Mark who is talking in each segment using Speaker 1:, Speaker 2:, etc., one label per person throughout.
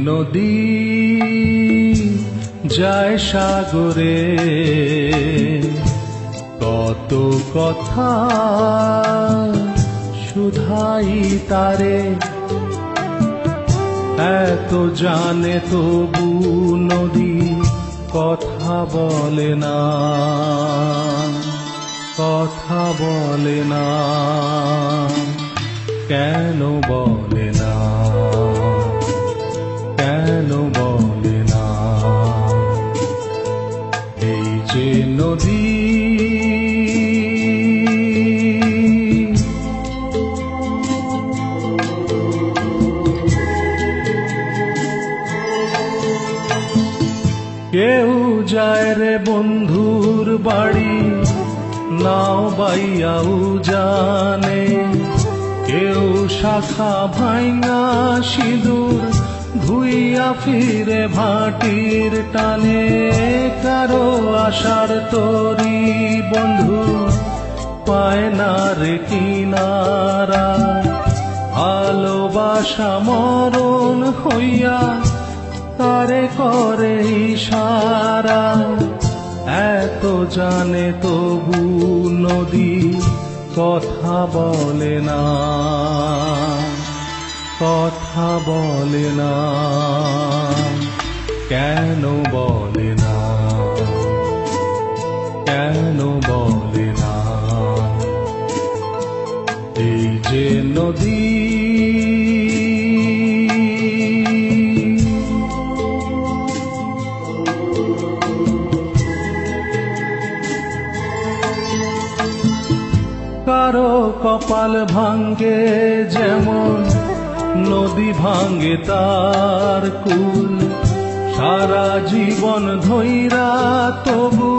Speaker 1: নদী যায় সাগরে, কত কথা শুধাই তারে, এত জানে তবু নদী কথা বলে না, কথা বলে না, কেন বলে না, কেন বলে না? এই যে নদী কেউ যায় রে বন্ধুর বাড়ি নাও বাইয়াও জানে, কেউ শাখা ভাঙা সিঁদুর ধুইয়া ফিরে ভাটির টানে, কারো আশার তরি বন্ধু পায় না রে কিনারা, ভালোবাসা মরণ হইয়া তারে করে ইশারা, এত জানে তবু নদী কথা বলে না, কথা বলে না, কেন বলে না, কেন বলে না? এই যে নদী কারো কপাল ভাঙ্গে যেমন নদী ভাঙ্গে তার কুল, সারা জীবন ধইরা তবু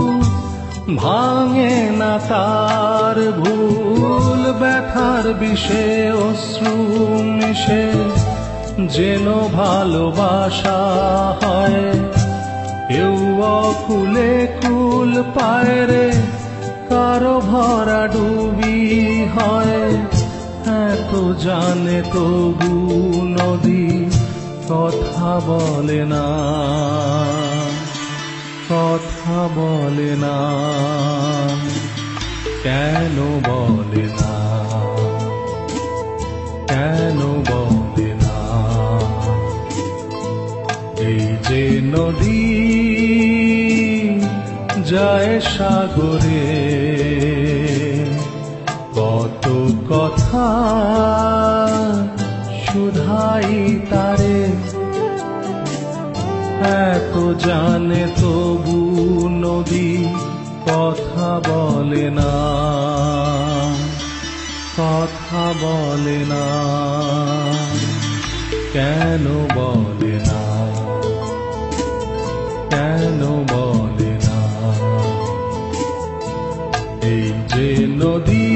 Speaker 1: ভাঙে না তার ভুল, ব্যথার বিষে অশ্রু মিশে যেন ভালোবাসা হয়, কেউ অকুলে কুল পায় রে, কারো ভরা ডুবি হয়, এত জানে তবু নদী কথা বলে না, কথা বলে না, কেন বলে না, কেন বলে না? এই যে নদী যায় সাগরে, কত কথা শুধাই তারে, এত জানে তবু নদী কথা বলে না, কথা বলে না, কেন বলে না, কেন বলে না? এই যে নদী